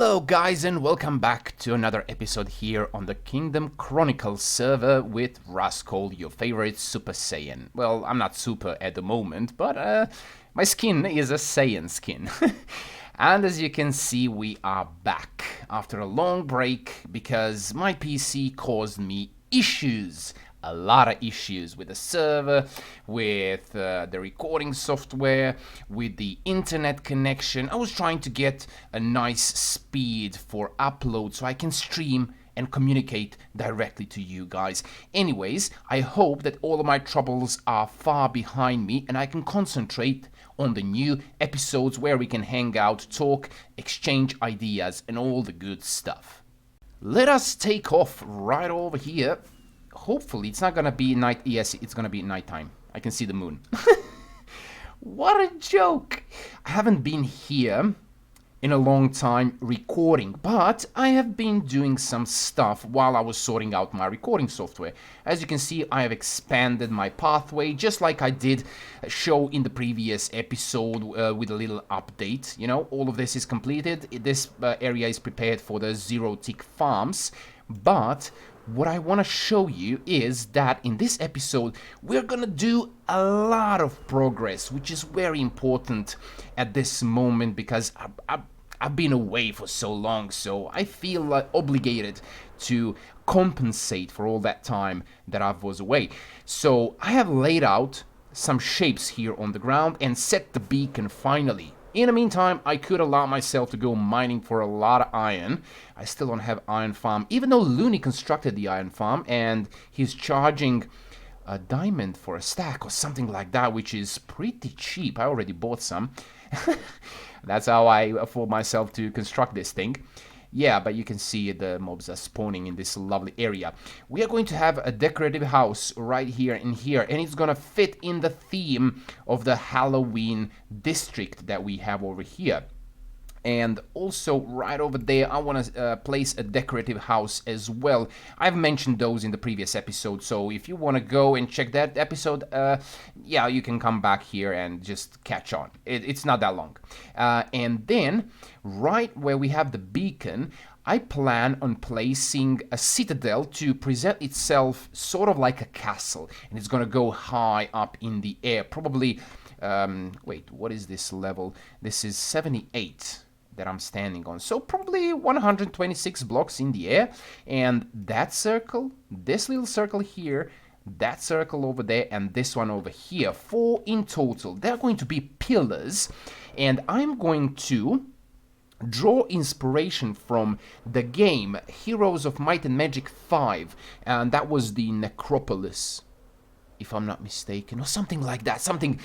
Hello guys and welcome back to another episode here on the Kingdom Chronicles server with Raskhol, your favorite Super Saiyan. Well, I'm not super at the moment, but my skin is a Saiyan skin. And as you can see, we are back after a long break because my PC caused me issues. A lot of issues with the server, with the recording software, with the internet connection. I was trying to get a nice speed for upload so I can stream and communicate directly to you guys. Anyways, I hope that all of my troubles are far behind me and I can concentrate on the new episodes where we can hang out, talk, exchange ideas and all the good stuff. Let us take off right over here. Hopefully it's not gonna be night. Yes, it's gonna be nighttime. I can see the moon. What a joke! I haven't been here in a long time recording, but I have been doing some stuff while I was sorting out my recording software. As you can see, I have expanded my pathway just like I did show in the previous episode with a little update. You know, all of this is completed. This area is prepared for the zero tick farms, but what I want to show you is that in this episode we're gonna do a lot of progress, which is very important at this moment because I've been away for so long, so I feel obligated to compensate for all that time that I was away. So I have laid out some shapes here on the ground and set the beacon finally. In the meantime, I could allow myself to go mining for a lot of iron. I still don't have iron farm, even though Looney constructed the iron farm and he's charging a diamond for a stack or something like that, which is pretty cheap. I already bought some. That's how I afford myself to construct this thing. Yeah, but you can see the mobs are spawning in this lovely area. We are going to have a decorative house right here and here, and it's gonna fit in the theme of the Halloween district that we have over here. And also right over there, I want to place a decorative house as well. I've mentioned those in the previous episode, so if you want to go and check that episode, yeah, you can come back here and just catch on. It's not that long. And then, right where we have the beacon, I plan on placing a citadel to present itself sort of like a castle. And it's going to go high up in the air, probably... wait, what is this level? This is 78 that I'm standing on. So probably 126 blocks in the air. And that circle, this little circle here, that circle over there, and this one over here. 4 in total. They're going to be pillars. And I'm going to draw inspiration from the game Heroes of Might and Magic 5. And that was the Necropolis, if I'm not mistaken, or something like that, something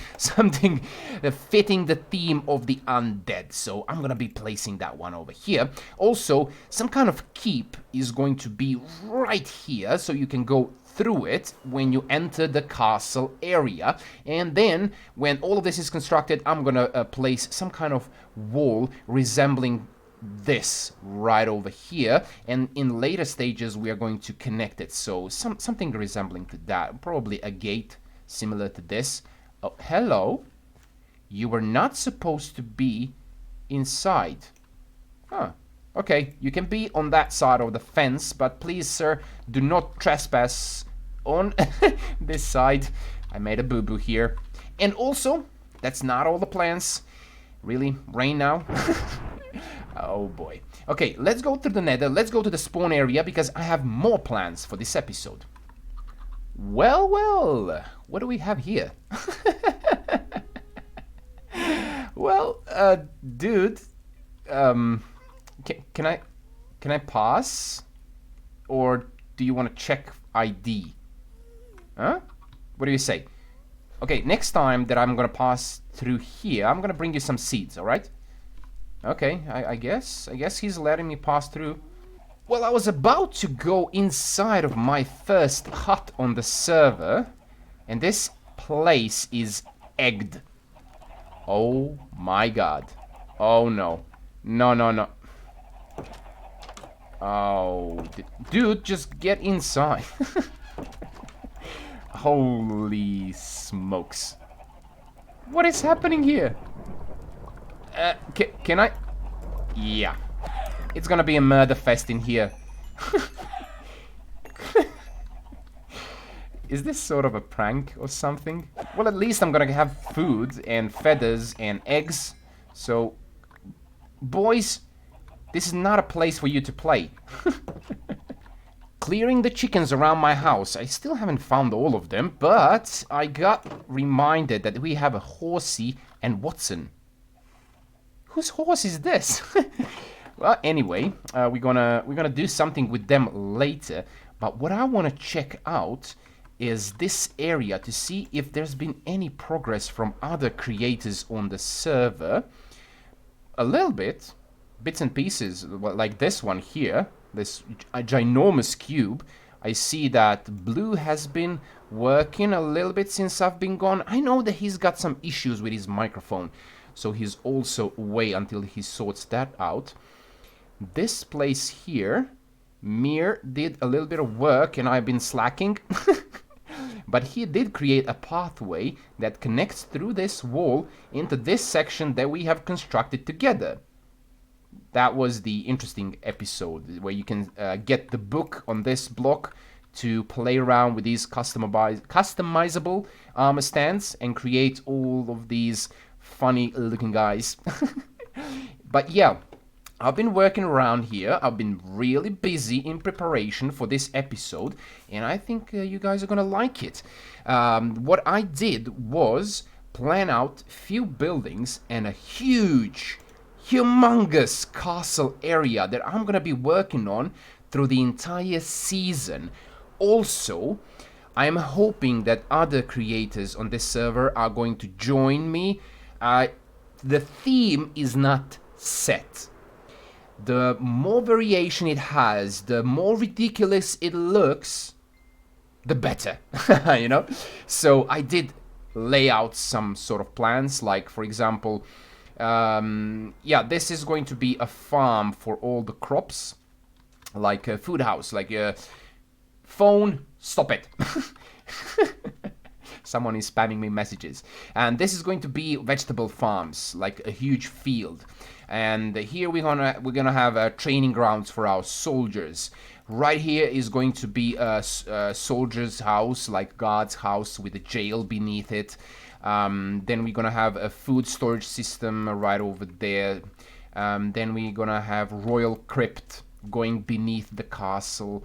fitting the theme of the undead. So I'm gonna be placing that one over here. Also, some kind of keep is going to be right here, so you can go through it when you enter the castle area. And then, when all of this is constructed, I'm gonna place some kind of wall resembling this right over here, and in later stages we are going to connect it, so something resembling to that, probably a gate similar to this. Oh, hello, you were not supposed to be inside. Huh, okay, you can be on that side of the fence, but please sir, do not trespass on this side. I made a boo-boo here. And also, that's not all the plans. Really, rain now? Oh boy. Okay, let's go to the nether, let's go to the spawn area because I have more plans for this episode. Well, what do we have here? Well, dude, can I pass? Or do you want to check ID? Huh? What do you say? Okay, next time that I'm gonna pass through here, I'm gonna bring you some seeds, alright? Okay, I guess he's letting me pass through. Well, I was about to go inside of my first hut on the server, and this place is egged. Oh my god. Oh no. No. Oh, dude, just get inside. Holy smokes. What is happening here? Can I? Yeah. It's gonna be a murder fest in here. Is this sort of a prank or something? Well, at least I'm gonna have food and feathers and eggs. So, boys, this is not a place for you to play. Clearing the chickens around my house. I still haven't found all of them, but I got reminded that we have a horsey and Watson. Whose horse is this? Well, anyway, we're gonna do something with them later. But what I want to check out is this area to see if there's been any progress from other creators on the server. A little bit, bits and pieces, like this one here. This ginormous cube. I see that Blue has been working a little bit since I've been gone. I know that he's got some issues with his microphone, so he's also away until he sorts that out. This place here, Mir did a little bit of work and I've been slacking. But he did create a pathway that connects through this wall into this section that we have constructed together. That was the interesting episode where you can get the book on this block to play around with these customizable armor stands and create all of these funny looking guys. But yeah, I've been working around here. I've been really busy in preparation for this episode, and I think you guys are gonna like it. What I did was plan out a few buildings and a humongous castle area that I'm gonna be working on through the entire season. Also, I'm hoping that other creators on this server are going to join me. The theme is not set. The more variation it has, the more ridiculous it looks, the better, you know? So I did lay out some sort of plans, like, for example, yeah, this is going to be a farm for all the crops, like a food house, like a phone, stop it. Someone is spamming me messages. And this is going to be vegetable farms, like a huge field. And here we're gonna have training grounds for our soldiers. Right here is going to be a soldier's house, like God's house, with a jail beneath it. Then we're gonna have a food storage system right over there. Then we're gonna have royal crypt going beneath the castle.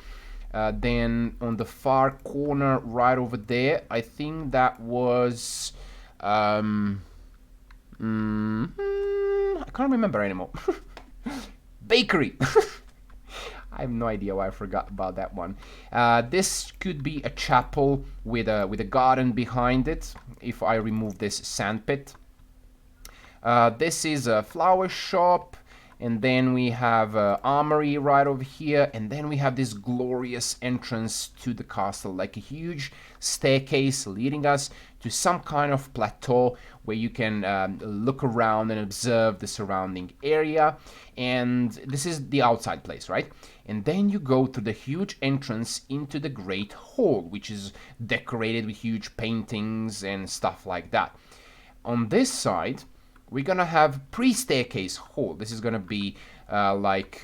Then on the far corner right over there, I think that was I can't remember anymore. Bakery. I have no idea why I forgot about that one. This could be a chapel with a garden behind it if I remove this sandpit. This is a flower shop, and then we have armory right over here, and then we have this glorious entrance to the castle, like a huge staircase leading us to some kind of plateau where you can look around and observe the surrounding area. And this is the outside place, right? And then you go to the huge entrance into the Great Hall, which is decorated with huge paintings and stuff like that. On this side, we're gonna have pre-staircase hall. This is gonna be like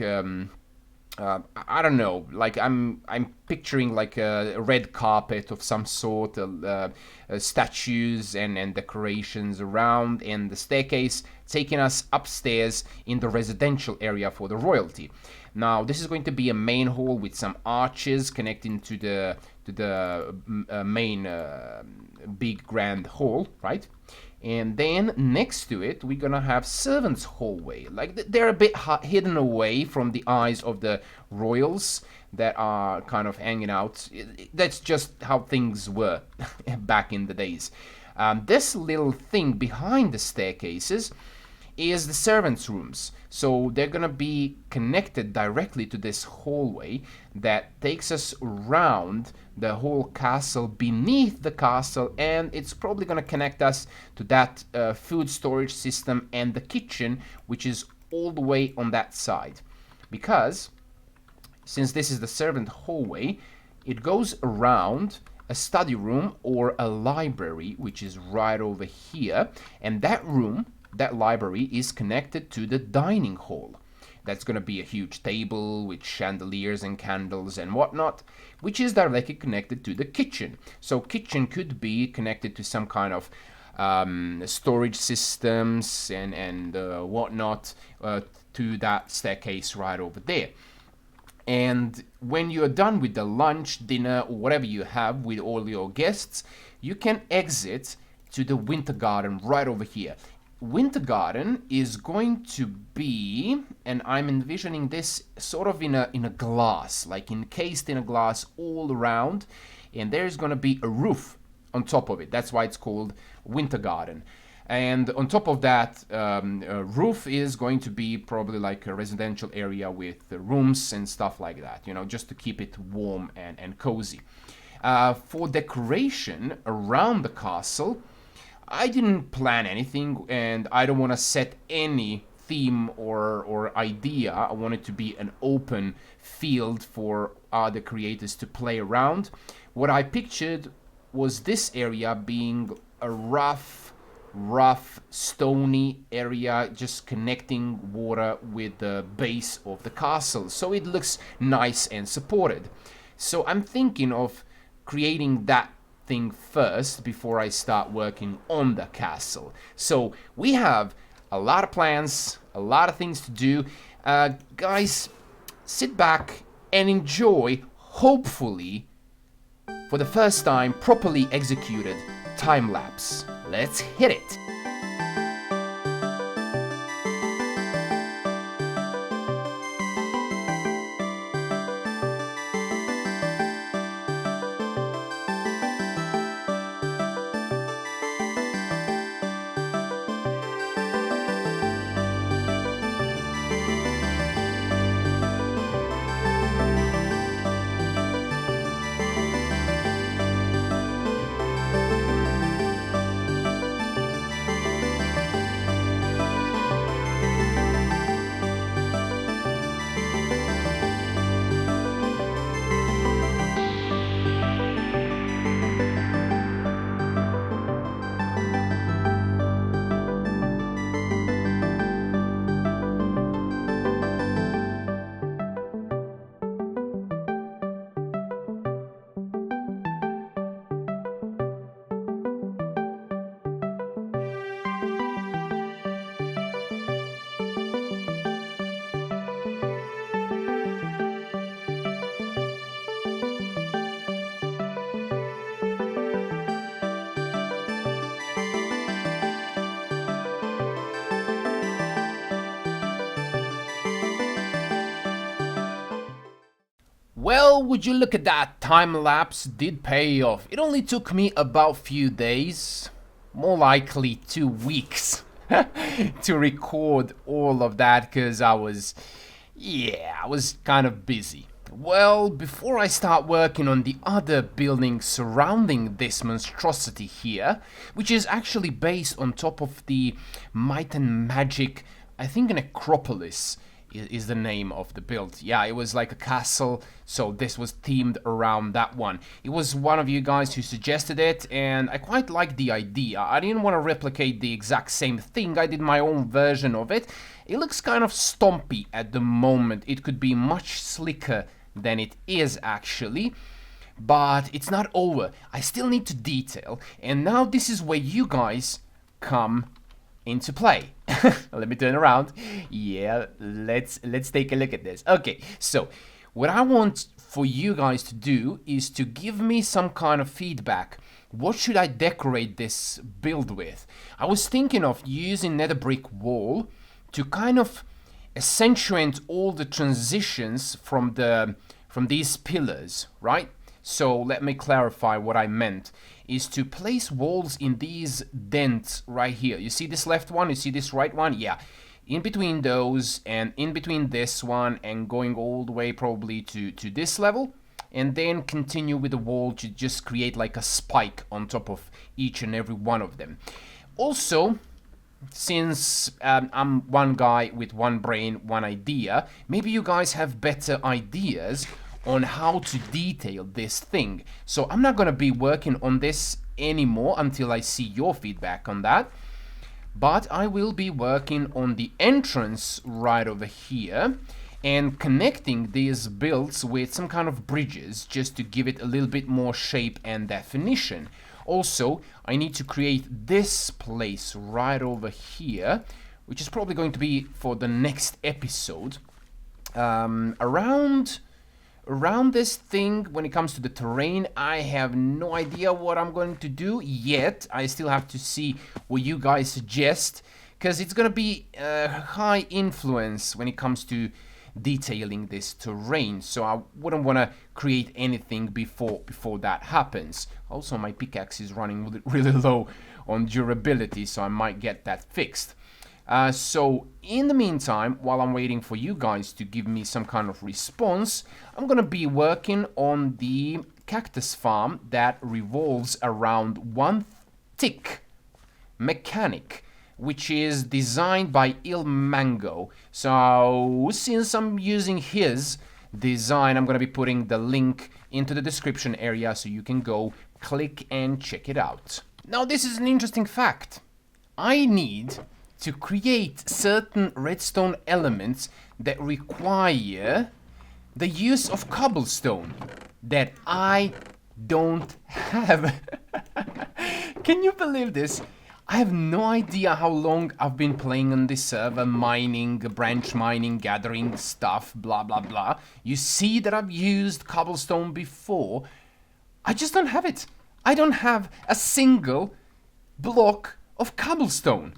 I don't know, like I'm picturing like a red carpet of some sort, statues and decorations around, and the staircase taking us upstairs in the residential area for the royalty. Now this is going to be a main hall with some arches connecting to the main big grand hall, right? And then next to it, we're gonna have servants' hallway. Like they're a bit hidden away from the eyes of the royals that are kind of hanging out. That's just how things were back in the days. This little thing behind the staircases is the servants' rooms. So they're gonna be connected directly to this hallway that takes us around the whole castle, beneath the castle, and it's probably gonna connect us to that food storage system and the kitchen, which is all the way on that side. Because since this is the servant hallway, it goes around a study room or a library, which is right over here, and that room, that library, is connected to the dining hall. That's going to be a huge table with chandeliers and candles and whatnot, which is directly connected to the kitchen. So kitchen could be connected to some kind of storage systems and whatnot to that staircase right over there. And when you're done with the lunch, dinner, or whatever you have with all your guests, you can exit to the winter garden right over here. Winter garden is going to be, and I'm envisioning this sort of in a glass, like encased in a glass all around, and there's going to be a roof on top of it. That's why it's called winter garden. And on top of that roof is going to be probably like a residential area with rooms and stuff like that, you know, just to keep it warm and cozy. For decoration around the castle, I didn't plan anything, and I don't want to set any theme or idea. I want it to be an open field for other creators to play around. What I pictured was this area being a rough, stony area, just connecting water with the base of the castle, so it looks nice and supported. So I'm thinking of creating that thing first before I start working on the castle. So we have a lot of plans, a lot of things to do. Guys, sit back and enjoy, hopefully, for the first time, properly executed time lapse. Let's hit it! Well, would you look at that, time lapse did pay off. It only took me about few days, more likely 2 weeks, to record all of that, because I was kind of busy. Well, before I start working on the other building surrounding this monstrosity here, which is actually based on top of the Might and Magic, I think an Acropolis is the name of the build. Yeah, it was like a castle, so this was themed around that one. It was one of you guys who suggested it, and I quite liked the idea. I didn't want to replicate the exact same thing, I did my own version of it. It looks kind of stompy at the moment. It could be much slicker than it is actually, but it's not over. I still need to detail, and now this is where you guys come into play. Let me turn around. Yeah, let's take a look at this. Okay, so what I want for you guys to do is to give me some kind of feedback. What should I decorate this build with? I was thinking of using nether brick wall to kind of accentuate all the transitions from these pillars, right? So let me clarify what I meant. Is to place walls in these dents right here. You see this left one? You see this right one? Yeah. In between those and in between this one and going all the way probably to this level. And then continue with the wall to just create like a spike on top of each and every one of them. Also, since I'm one guy with one brain, one idea, maybe you guys have better ideas on how to detail this thing. So I'm not going to be working on this anymore until I see your feedback on that. but I will be working on the entrance right over here and connecting these builds with some kind of bridges just to give it a little bit more shape and definition. Also, I need to create this place right over here, which is probably going to be for the next episode. Around this thing, when it comes to the terrain, I have no idea what I'm going to do yet. I still have to see what you guys suggest, because it's going to be high influence when it comes to detailing this terrain, so I wouldn't want to create anything before that happens. Also, my pickaxe is running really low on durability, so I might get that fixed. So in the meantime, while I'm waiting for you guys to give me some kind of response, I'm gonna be working on the cactus farm that revolves around one tick mechanic, which is designed by Ilmango. So since I'm using his design, I'm gonna be putting the link into the description area so you can go click and check it out. Now, this is an interesting fact. I need to create certain redstone elements that require the use of cobblestone that I don't have. Can you believe this? I have no idea how long I've been playing on this server, mining, branch mining, gathering stuff, blah blah blah. You see that I've used cobblestone before. I just don't have it. I don't have a single block of cobblestone.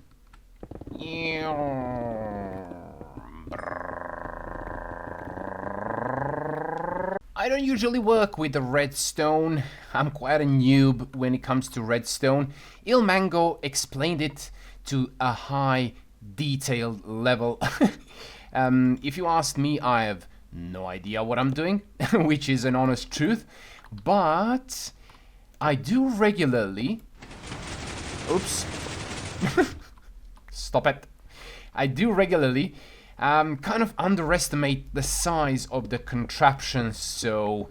I don't usually work with the redstone. I'm quite a noob when it comes to redstone. Ilmango explained it to a high detail level. If you ask me, I have no idea what I'm doing, which is an honest truth. But I do regularly... Oops. Stop it. I do regularly kind of underestimate the size of the contraption, so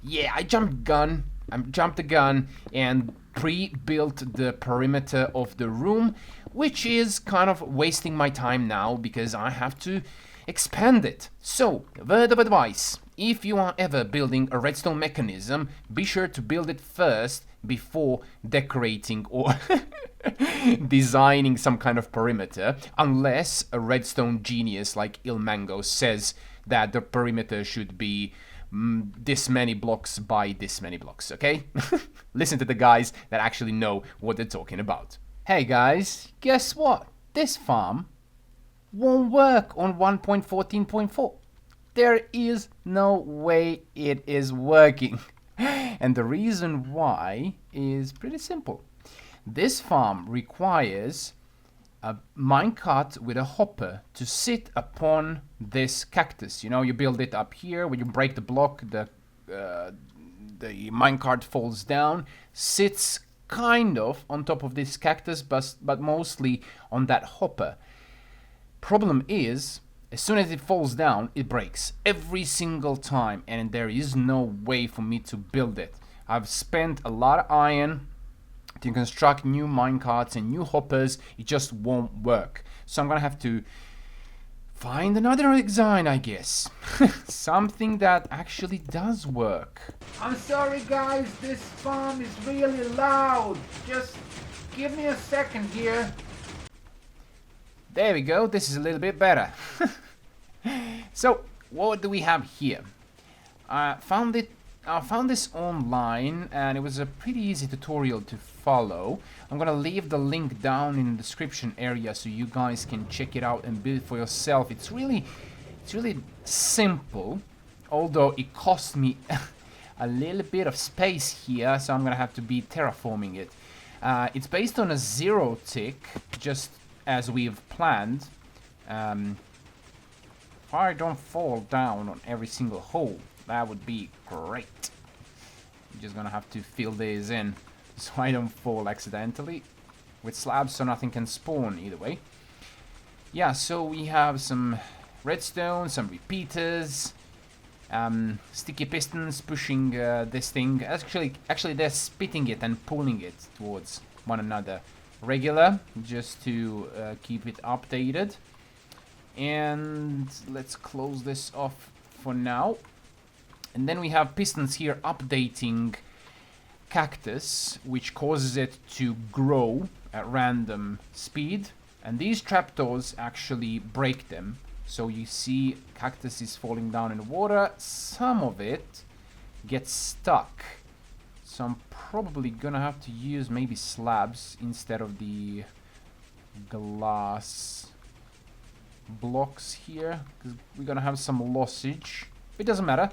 yeah, I jumped the gun and pre-built the perimeter of the room, which is kind of wasting my time now because I have to expand it. So, word of advice, if you are ever building a redstone mechanism, be sure to build it first before decorating or designing some kind of perimeter, unless a redstone genius like Ilmango says that the perimeter should be this many blocks by this many blocks, okay? Listen to the guys that actually know what they're talking about. Hey guys, guess what? This farm won't work on 1.14.4. There is no way it is working. And the reason why is pretty simple. This farm requires a minecart with a hopper to sit upon this cactus. You know, you build it up here. When you break the block, the minecart falls down, sits kind of on top of this cactus, but mostly on that hopper. Problem is, as soon as it falls down, it breaks every single time, and there is no way for me to build it. I've spent a lot of iron to construct new minecarts and new hoppers. It just won't work. So I'm gonna have to find another design, I guess. Something that actually does work. I'm sorry guys, this farm is really loud. Just give me a second here. There we go, this is a little bit better. So, what do we have here? I found this online, and it was a pretty easy tutorial to follow. I'm gonna leave the link down in the description area so you guys can check it out and build it for yourself. It's really simple, although it cost me a little bit of space here, so I'm gonna have to be terraforming it. It's based on a 0 tick, just as we've planned. If I don't fall down on every single hole, that would be great. I'm just gonna have to fill these in so I don't fall accidentally with slabs, so nothing can spawn either way. Yeah, so we have some redstone, some repeaters, sticky pistons pushing this thing. Actually they're spitting it and pulling it towards one another. regular, just to keep it updated. And let's close this off for now. And then we have pistons here updating Cactus, which causes it to grow at random speed. And these trapdoors actually break them. So you see Cactus is falling down in the water. Some of it gets stuck. So I'm probably gonna have to use maybe slabs instead of the glass blocks here, because we're gonna have some lossage. It doesn't matter.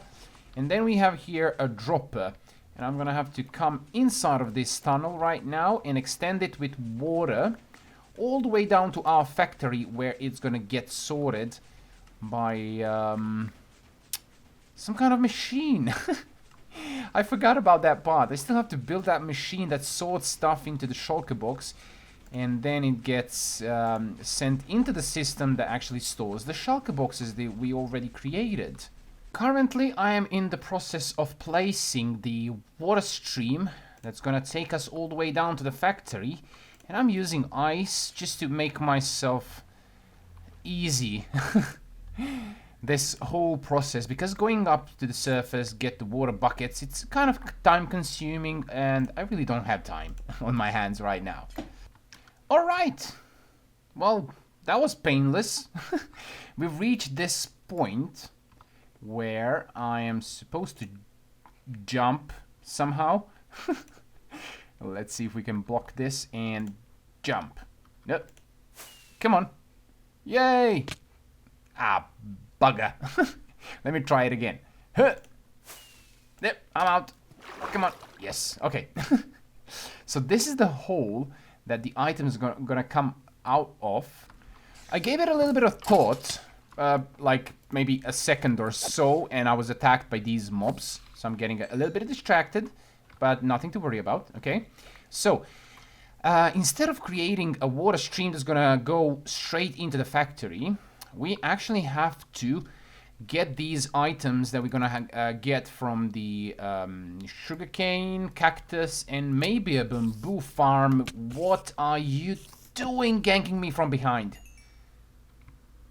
And then we have here a dropper, and I'm gonna have to come inside of this tunnel right now and extend it with water all the way down to our factory, where it's gonna get sorted by some kind of machine. I forgot about that part. I still have to build that machine that sorts stuff into the shulker box, and then it gets sent into the system that actually stores the shulker boxes that we already created. Currently, I am in the process of placing the water stream that's gonna take us all the way down to the factory, and I'm using ice just to make myself easy this whole process, because going up to the surface, get the water buckets, it's kind of time consuming, and I really don't have time on my hands right now. Alright, well, that was painless. We've reached this point where I am supposed to jump somehow. Let's see if we can block this and jump. Nope. Come on. Yay! Ah, bugger. Let me try it again. Yep, I'm out. Come on. Yes, okay. So this is the hole that the items are gonna come out of. I gave it a little bit of thought, like maybe a second or so, and I was attacked by these mobs. So I'm getting a little bit distracted, but nothing to worry about, okay? So, instead of creating a water stream that's gonna go straight into the factory, we actually have to get these items that we're gonna get from the sugarcane, cactus, and maybe a bamboo farm. What are you doing, ganking me from behind?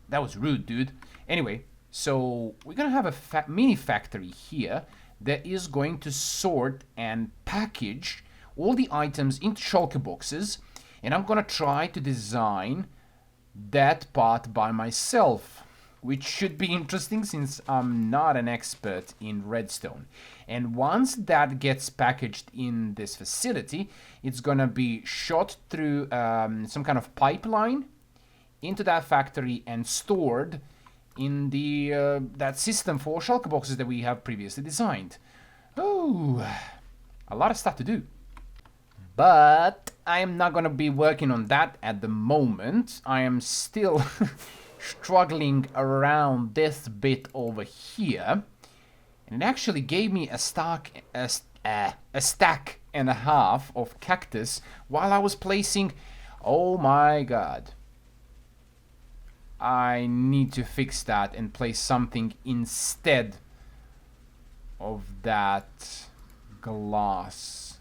That was rude, dude. Anyway, so we're gonna have a mini factory here that is going to sort and package all the items into shulker boxes, and I'm gonna try to design that part by myself, which should be interesting since I'm not an expert in redstone. And once that gets packaged in this facility, it's gonna be shot through some kind of pipeline into that factory and stored in the that system for shulker boxes that we have previously designed. Oh, a lot of stuff to do. But I am not gonna be working on that at the moment. I am still struggling around this bit over here, and it actually gave me a stack and a half of cactus while I was placing. Oh my god, I need to fix that and place something instead of that glass.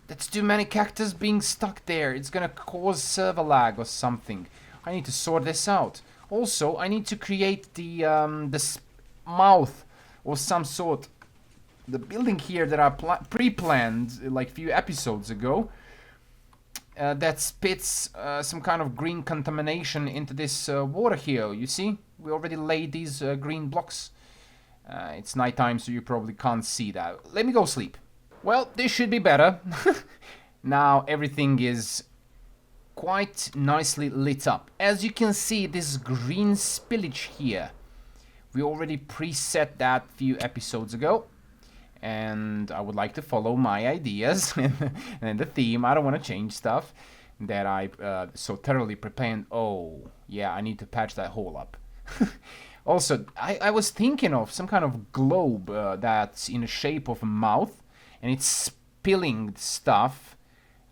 That's too many cactus being stuck there. It's gonna cause server lag or something. I need to sort this out. Also, I need to create the mouth or some sort. The building here that I pre-planned like a few episodes ago, that spits some kind of green contamination into this water here. You see? We already laid these green blocks. It's nighttime, so you probably can't see that. Let me go sleep. Well, this should be better. Now everything is quite nicely lit up. As you can see, this green spillage here, we already preset that a few episodes ago, and I would like to follow my ideas and the theme. I don't want to change stuff that I so thoroughly prepared. Oh yeah, I need to patch that hole up. Also, I was thinking of some kind of globe that's in the shape of a mouth, and it's spilling stuff,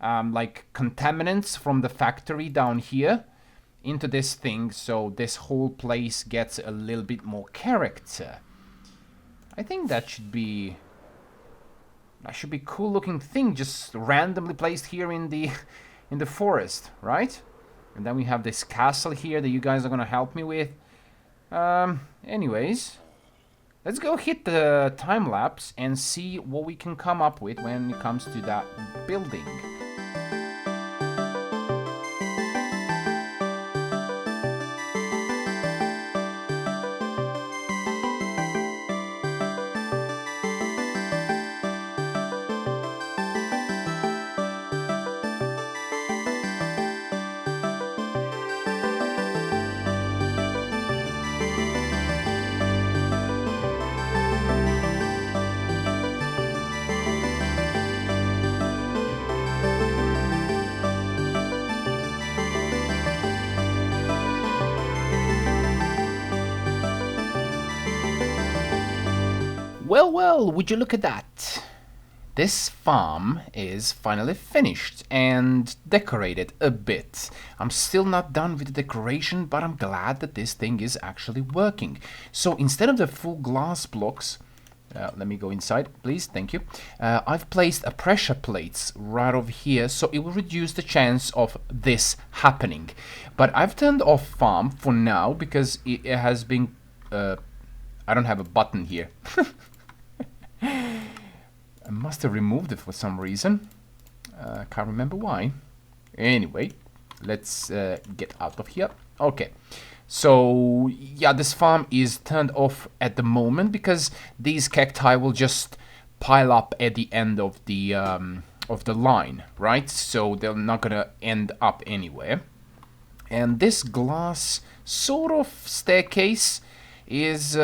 like contaminants from the factory down here into this thing, so this whole place gets a little bit more character. I think that should be a cool looking thing, just randomly placed here in the in the forest, right? And then we have this castle here that you guys are gonna help me with. Anyways, let's go hit the time lapse and see what we can come up with when it comes to that building. Well, well, would you look at that? This farm is finally finished and decorated a bit. I'm still not done with the decoration, but I'm glad that this thing is actually working. So instead of the full glass blocks, let me go inside, please, thank you. I've placed a pressure plates right over here, so it will reduce the chance of this happening. But I've turned off farm for now because it has been... I don't have a button here. I must have removed it for some reason. Can't remember why. Anyway, let's get out of here. Okay, so yeah, this farm is turned off at the moment because these cacti will just pile up at the end of the line, right? So they're not gonna end up anywhere. And this glass sort of staircase is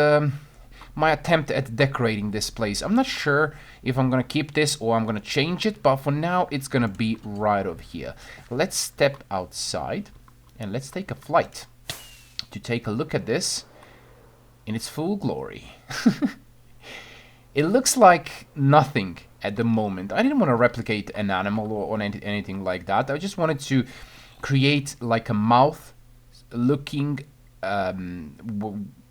my attempt at decorating this place. I'm not sure if I'm gonna keep this or I'm gonna change it, but for now it's gonna be right over here. Let's step outside and let's take a flight to take a look at this in its full glory. It looks like nothing at the moment. I didn't want to replicate an animal or anything like that. I just wanted to create like a mouth looking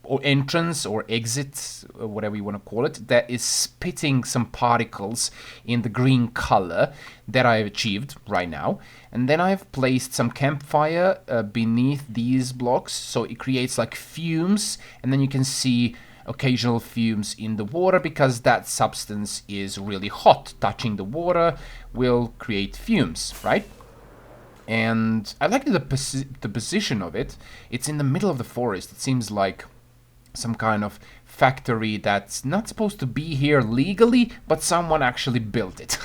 or entrance or exit, or whatever you want to call it, that is spitting some particles in the green color that I've achieved right now. And then I've placed some campfire beneath these blocks, so it creates like fumes, and then you can see occasional fumes in the water because that substance is really hot. Touching the water will create fumes, right? And I like the position of it. It's in the middle of the forest. It seems like some kind of factory that's not supposed to be here legally, but someone actually built it.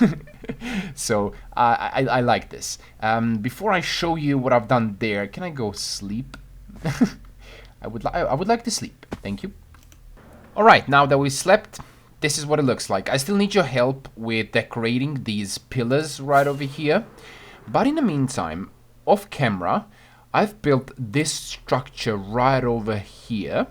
So I like this. Before I show you what I've done there, can I go sleep? I would like to sleep. Thank you. All right, now that we slept, this is what it looks like. I still need your help with decorating these pillars right over here. But in the meantime, off camera, I've built this structure right over here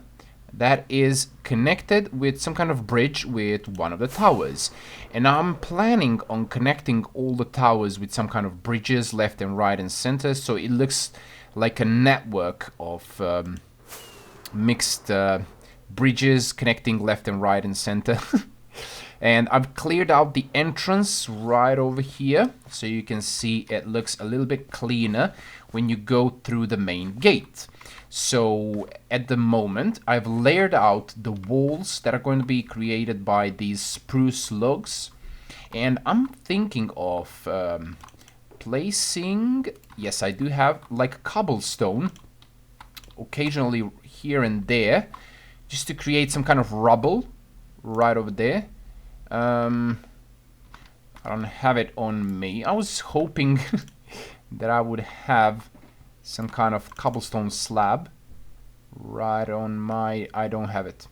that is connected with some kind of bridge with one of the towers. And I'm planning on connecting all the towers with some kind of bridges left and right and center, so it looks like a network of mixed bridges connecting left and right and center. And I've cleared out the entrance right over here, so you can see it looks a little bit cleaner when you go through the main gate. So at the moment, I've layered out the walls that are going to be created by these spruce logs. And I'm thinking of placing, yes, I do have like cobblestone occasionally here and there, just to create some kind of rubble right over there. I don't have it on me. I was hoping that I would have some kind of cobblestone slab right on my... I don't have it.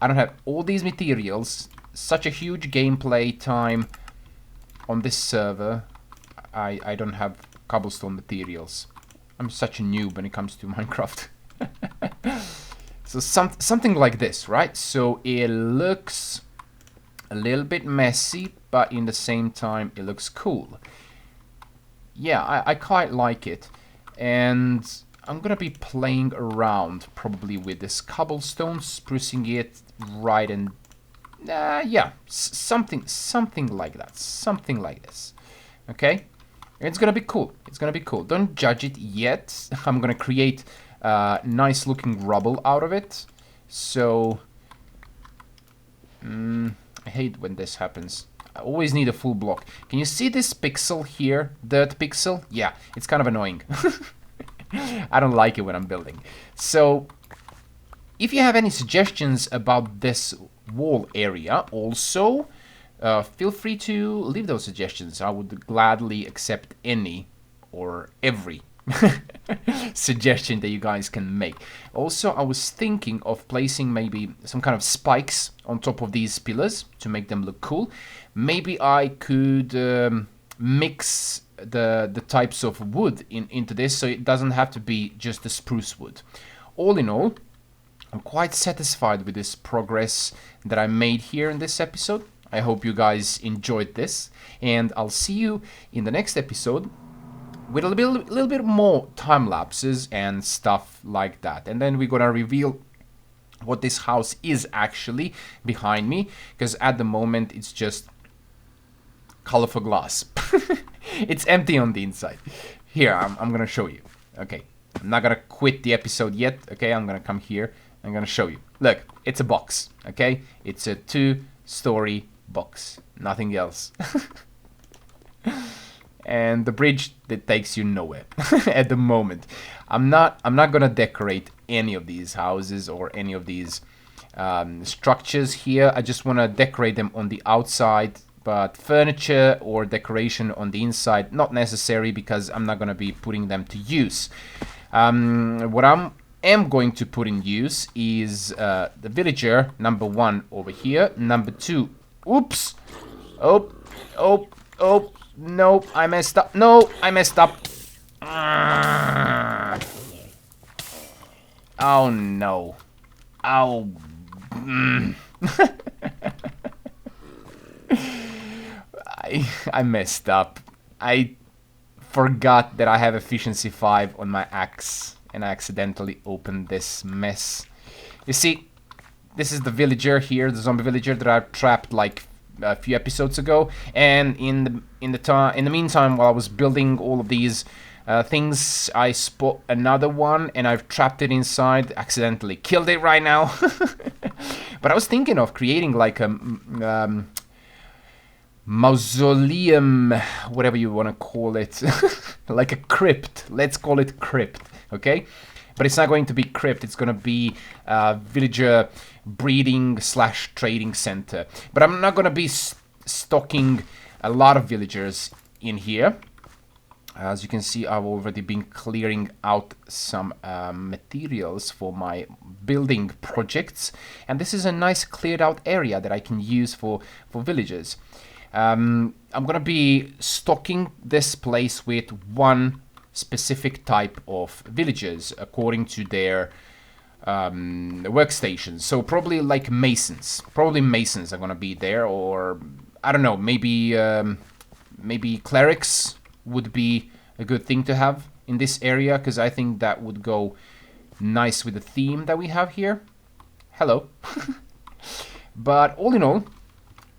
I don't have all these materials. Such a huge gameplay time on this server. I don't have cobblestone materials. I'm such a noob when it comes to Minecraft. So something like this, right? So it looks a little bit messy, but in the same time it looks cool. Yeah, I quite like it. And I'm gonna be playing around probably with this cobblestone, sprucing it right, and yeah, something like that, something like this. Okay, It's gonna be cool. It's gonna be cool. Don't judge it yet. I'm gonna create nice looking rubble out of it. So, I hate when this happens. I always need a full block. Can you see this pixel here? Dirt pixel? Yeah, it's kind of annoying. I don't like it when I'm building. So, if you have any suggestions about this wall area also, feel free to leave those suggestions. I would gladly accept any or every suggestion that you guys can make. Also, I was thinking of placing maybe some kind of spikes on top of these pillars to make them look cool. Maybe I could mix the types of wood into this, so it doesn't have to be just the spruce wood. All in all, I'm quite satisfied with this progress that I made here in this episode. I hope you guys enjoyed this, and I'll see you in the next episode with a little bit more time lapses and stuff like that. And then we're gonna reveal what this house is actually behind me, because at the moment it's just colorful glass. It's empty on the inside. Here, I'm gonna show you. Okay, I'm not gonna quit the episode yet. Okay, I'm gonna come here. I'm gonna show you. Look, it's a box. Okay, it's a 2-story box, nothing else. And the bridge that takes you nowhere at the moment. I'm not gonna decorate any of these houses or any of these structures here. I just want to decorate them on the outside, but furniture or decoration on the inside not necessary, because I'm not gonna be putting them to use. What am going to put in use is the villager number 1 over here. Number 2, oops, oh, no, I messed up. No, I messed up. Oh no. Oh. I messed up. I forgot that I have efficiency 5 on my axe, and I accidentally opened this mess. You see, this is the villager here, the zombie villager that I trapped like a few episodes ago, and in the meantime, while I was building all of these things, I spot another one, and I've trapped it inside. Accidentally killed it right now. But I was thinking of creating like a mausoleum, whatever you want to call it, like a crypt. Let's call it crypt, okay? But it's not going to be crypt. It's going to be villager breeding / trading center. But I'm not going to be stocking a lot of villagers in here. As you can see, I've already been clearing out some materials for my building projects. And this is a nice cleared out area that I can use for villagers. I'm going to be stocking this place with one specific type of villagers according to their workstations. So probably like masons. Probably masons are gonna be there, or I don't know, maybe clerics would be a good thing to have in this area, because I think that would go nice with the theme that we have here. Hello. But all in all,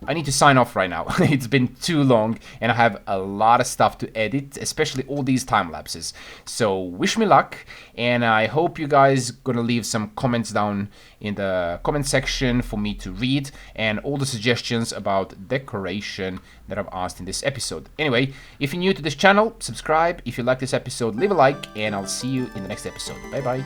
I need to sign off right now. It's been too long, and I have a lot of stuff to edit, especially all these time lapses. So wish me luck, and I hope you guys gonna leave some comments down in the comment section for me to read, and all the suggestions about decoration that I've asked in this episode. Anyway, if you're new to this channel, subscribe. If you like this episode, leave a like, and I'll see you in the next episode. Bye bye.